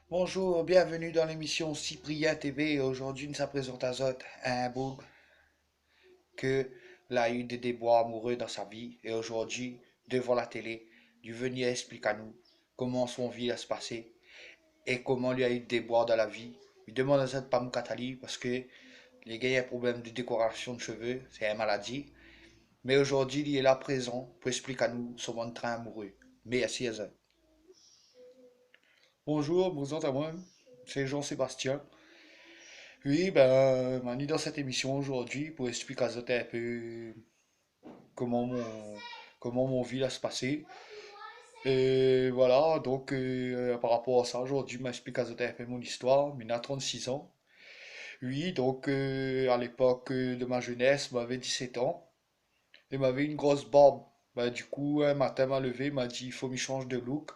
Bonjour, bienvenue dans l'émission Cyprien TV. Aujourd'hui, nous se présente à Zot, un bouc que a eu des déboires amoureux dans sa vie. Et aujourd'hui, devant la télé, du venir expliquer à nous comment son vie a se passé et comment lui a eu des déboires dans la vie. Il demande à Zot pas Moukatali parce que les gars, il y a un problème de décoration de cheveux, c'est une maladie. Mais aujourd'hui, il est là présent pour expliquer à nous son bon train amoureux. Merci à Zot. Bonjour, présente à moi, c'est Jean-Sébastien. Oui, ben, Manu dans cette émission aujourd'hui pour expliquer à Zoté un peu comment mon vie va se passer. Et voilà, donc par rapport à ça, aujourd'hui, je m'explique à Zoté un peu mon histoire. Mais il a 36 ans. Oui, donc à l'époque de ma jeunesse, il m'avait 17 ans. Et m'avait une grosse barbe. Ben, du coup, un matin, m'a levé, il m'a dit, il faut que je change de look.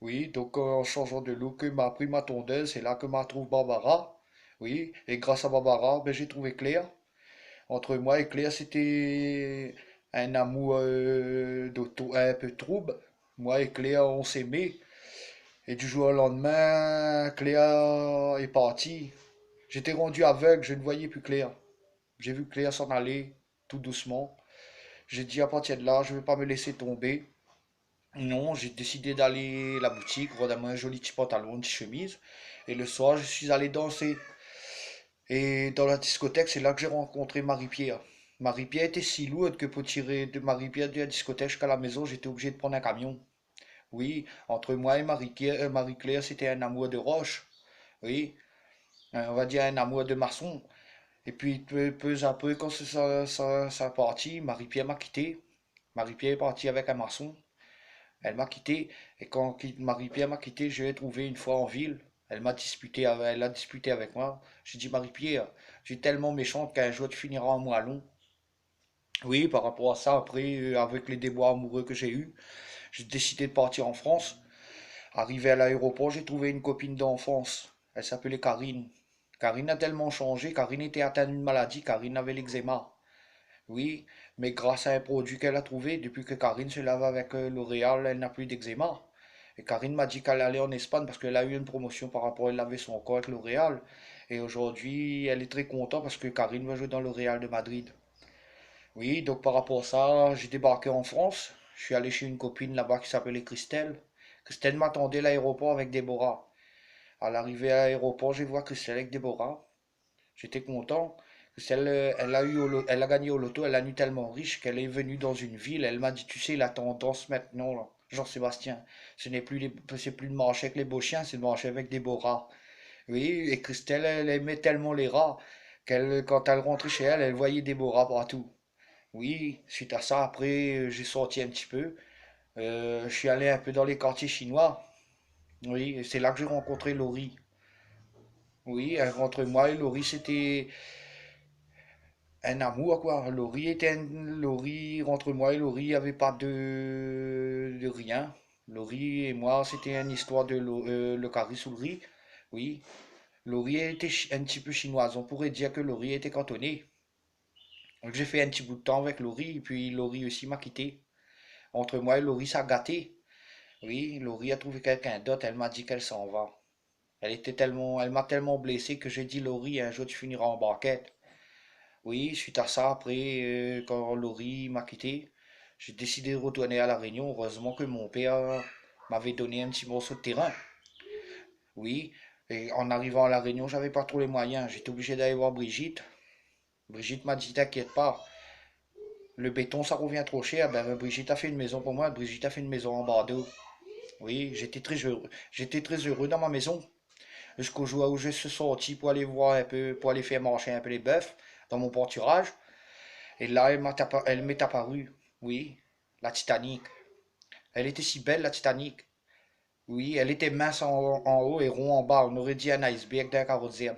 Oui, donc en changeant de look, il m'a pris ma tondeuse, c'est là que m'a trouvé Barbara. Oui, et grâce à Barbara, ben, j'ai trouvé Claire. Entre moi et Claire, c'était un amour un peu trouble. Moi et Claire, on s'aimait. Et du jour au lendemain, Claire est partie. J'étais rendu aveugle, je ne voyais plus Claire. J'ai vu Claire s'en aller, tout doucement. J'ai dit à partir de là, je ne vais pas me laisser tomber. Non, j'ai décidé d'aller à la boutique, prendre un joli petit pantalon, une petite chemise. Et le soir, je suis allé danser. Et dans la discothèque, c'est là que j'ai rencontré Marie-Pierre. Marie-Pierre était si lourde que pour tirer de Marie-Pierre de la discothèque jusqu'à la maison, j'étais obligé de prendre un camion. Oui, entre moi et Marie-Claire, c'était un amour de roche. Oui, on va dire un amour de maçon. Et puis, peu à peu, quand ça a parti, Marie-Pierre m'a quitté. Marie-Pierre est partie avec un maçon. Elle m'a quitté. Et quand Marie-Pierre m'a quitté, je l'ai trouvée une fois en ville. Elle a disputé avec moi. J'ai dit, Marie-Pierre, tu es tellement méchante qu'un jour tu finiras en moellon. Oui, par rapport à ça, après, avec les déboires amoureux que j'ai eus, j'ai décidé de partir en France. Arrivé à l'aéroport, j'ai trouvé une copine d'enfance. Elle s'appelait Karine. Karine a tellement changé. Karine était atteinte d'une maladie. Karine avait l'eczéma. Oui, mais grâce à un produit qu'elle a trouvé, depuis que Karine se lave avec L'Oréal, elle n'a plus d'eczéma. Et Karine m'a dit qu'elle allait en Espagne parce qu'elle a eu une promotion par rapport à elle laver son corps avec L'Oréal. Et aujourd'hui, elle est très contente parce que Karine va jouer dans L'Oréal de Madrid. Oui, donc par rapport à ça, j'ai débarqué en France. Je suis allé chez une copine là-bas qui s'appelait Christelle. Christelle m'attendait à l'aéroport avec Déborah. À l'arrivée à l'aéroport, j'ai vu Christelle avec Déborah. J'étais content. Christelle, elle a gagné au loto, elle a eu tellement riche qu'elle est venue dans une ville. Elle m'a dit, tu sais, la tendance maintenant, là, Jean-Sébastien, c'est plus de marcher avec les beaux chiens, c'est de marcher avec Déborah. Oui, et Christelle, elle aimait tellement les rats qu'elle, quand elle rentrait chez elle, elle voyait Déborah partout. Oui, suite à ça, après, j'ai sorti un petit peu. Je suis allé un peu dans les quartiers chinois. Oui, et c'est là que j'ai rencontré Laurie. Oui, entre moi et Laurie, c'était un amour, quoi. Laurie, entre moi et Laurie, il n'y avait pas de rien. Laurie et moi, c'était une histoire de le carré sous le riz. Oui, Laurie était un petit peu chinoise. On pourrait dire que Laurie était cantonnée. Donc j'ai fait un petit bout de temps avec Laurie, et puis Laurie aussi m'a quitté. Entre moi et Laurie, ça a gâté. Oui, Laurie a trouvé quelqu'un d'autre, elle m'a dit qu'elle s'en va. Elle m'a tellement blessé que j'ai dit, Laurie, un jour tu finiras en banquette. Oui, suite à ça, après, quand Laurie m'a quitté, j'ai décidé de retourner à La Réunion. Heureusement que mon père m'avait donné un petit morceau de terrain. Oui, et en arrivant à La Réunion, j'avais pas trop les moyens. J'étais obligé d'aller voir Brigitte. Brigitte m'a dit, t'inquiète pas, le béton, ça revient trop cher. Ben, Brigitte a fait une maison pour moi. Brigitte a fait une maison en Bordeaux. Oui, j'étais très heureux. J'étais très heureux dans ma maison. Jusqu'au jour où je suis sorti pour aller voir un peu, pour aller faire marcher un peu les bœufs dans mon pâturage. Et là, elle m'est apparue. Oui, la Titanic. Elle était si belle, la Titanic. Oui, elle était mince en haut et rond en bas. On aurait dit un iceberg d'un carrossier.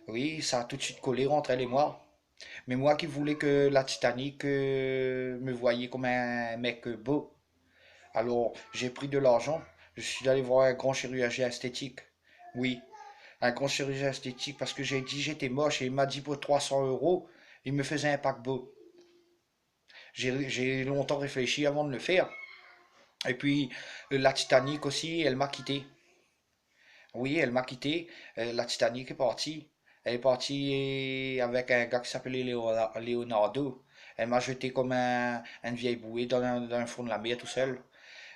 Oui, ça a tout de suite collé entre elle et moi. Mais moi qui voulais que la Titanic me voyait comme un mec beau. Alors, j'ai pris de l'argent. Je suis allé voir un grand chirurgien esthétique. Oui, un grand chirurgien esthétique parce que j'ai dit j'étais moche et il m'a dit pour 300 euros, il me faisait un paquebot. J'ai longtemps réfléchi avant de le faire. Et puis, la Titanic aussi, elle m'a quitté. Oui, elle m'a quitté. La Titanic est partie. Elle est partie avec un gars qui s'appelait Leonardo. Elle m'a jeté comme une vieille bouée dans un fond de la mer tout seul.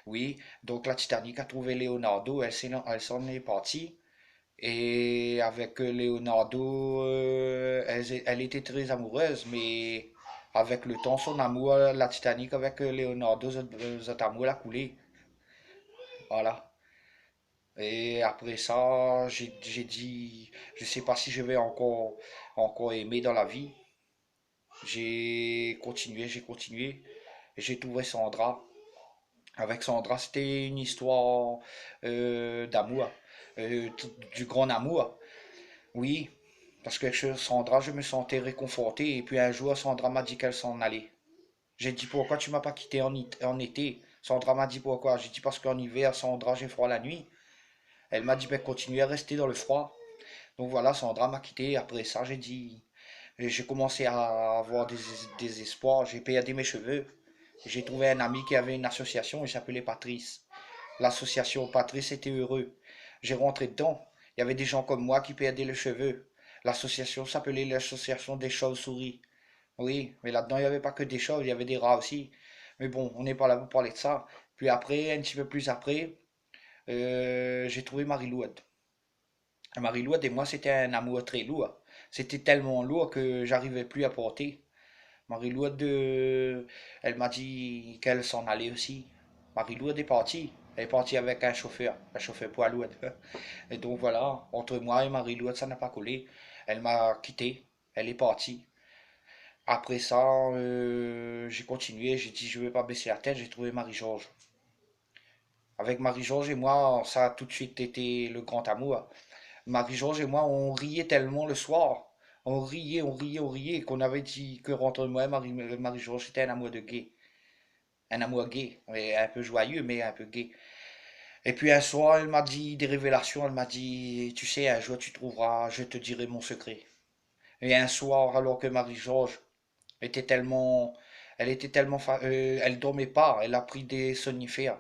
Oui, donc la Titanic a trouvé Leonardo, elle s'en est partie. Et avec Leonardo, elle était très amoureuse, mais avec le temps, son amour, la Titanic avec Leonardo, cet amour a coulé. Voilà. Et après ça, j'ai dit, je sais pas si je vais encore aimer dans la vie. J'ai continué. Et j'ai trouvé Sandra. Avec Sandra, c'était une histoire d'amour, du grand amour. Oui, parce que Sandra, je me sentais réconforté. Et puis un jour, Sandra m'a dit qu'elle s'en allait. J'ai dit pourquoi tu m'as pas quitté en été. Sandra m'a dit pourquoi. J'ai dit parce qu'en hiver, Sandra, j'ai froid la nuit. Elle m'a dit ben continue à rester dans le froid. Donc voilà, Sandra m'a quitté. Après ça, j'ai commencé à avoir des espoirs. J'ai perdu mes cheveux. J'ai trouvé un ami qui avait une association. Il s'appelait Patrice. L'association Patrice était heureux. J'ai rentré dedans. Il y avait des gens comme moi qui perdaient les cheveux. L'association s'appelait l'association des chauves-souris. Oui, mais là-dedans, il n'y avait pas que des chauves, il y avait des rats aussi. Mais bon, on n'est pas là pour parler de ça. Puis après, un petit peu plus après, j'ai trouvé Marie-Louise. Marie-Louise et moi, c'était un amour très lourd. C'était tellement lourd que j'arrivais plus à porter. Marie-Louise, elle m'a dit qu'elle s'en allait aussi. Marie-Louise est partie. Elle est partie avec un chauffeur poids lourd. Et donc voilà, entre moi et Marie-Louise, ça n'a pas collé. Elle m'a quitté. Elle est partie. Après ça, j'ai continué. J'ai dit, je ne vais pas baisser la tête. J'ai trouvé Marie-Georges. Avec Marie-Georges et moi, ça a tout de suite été le grand amour. Marie-Georges et moi, on riait tellement le soir. On riait, on riait, on riait, qu'on avait dit que entre moi et Marie-Georges, c'était un amour de gay. Un amour gay, un peu joyeux, mais un peu gay. Et puis un soir, elle m'a dit des révélations. Elle m'a dit, tu sais, un jour tu trouveras, je te dirai mon secret. Et un soir, alors que Marie-Georges était tellement, elle dormait pas. Elle a pris des somnifères.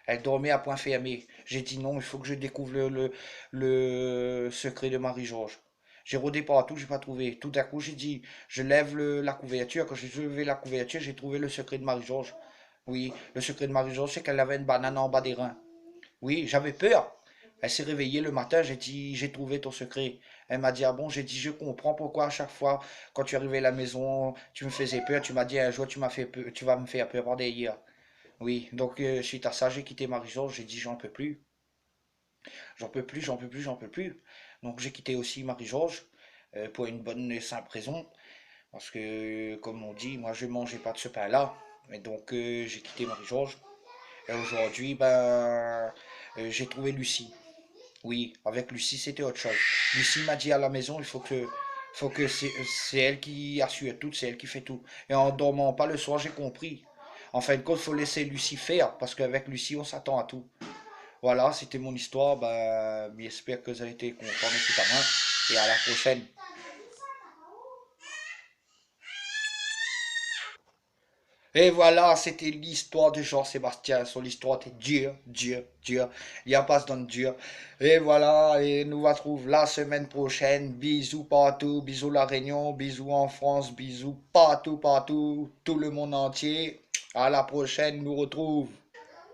Elle dormait à point fermé. J'ai dit non, il faut que je découvre le secret de Marie-Georges. J'ai rôdé partout, j'ai pas trouvé. Tout à coup, j'ai dit, je lève la couverture. Quand j'ai levé la couverture, j'ai trouvé le secret de Marie-Georges. Oui, le secret de Marie-Georges, c'est qu'elle avait une banane en bas des reins. Oui, j'avais peur. Elle s'est réveillée le matin, j'ai dit, j'ai trouvé ton secret. Elle m'a dit, ah bon, j'ai dit, je comprends pourquoi à chaque fois, quand tu arrivais à la maison, tu me faisais peur. Tu m'as dit un jour, tu m'as fait peur, tu vas me faire peur par derrière. Oui, donc suite à ça, j'ai quitté Marie-Georges, j'ai dit, j'en peux plus. J'en peux plus, j'en peux plus, j'en peux plus. Donc j'ai quitté aussi Marie-Georges pour une bonne et simple raison. Parce que, comme on dit, moi je mangeais pas de ce pain-là. Et donc j'ai quitté Marie-Georges. Et aujourd'hui, ben, j'ai trouvé Lucie. Oui, avec Lucie, c'était autre chose. Lucie m'a dit à la maison, faut que c'est elle qui assure tout, c'est elle qui fait tout. Et en dormant pas le soir, j'ai compris. En fin de compte, il faut laisser Lucie faire, parce qu'avec Lucie, on s'attend à tout. Voilà, c'était mon histoire. Ben, j'espère que vous avez été contents d'écouter à moi. Et à la prochaine. Et voilà, c'était l'histoire de Jean-Sébastien. Son histoire était dure, dure, dure. Il n'y a pas de dur. Et voilà, et nous retrouvons la semaine prochaine. Bisous partout, bisous la Réunion, bisous en France, bisous partout, partout, tout le monde entier. À la prochaine, nous retrouve.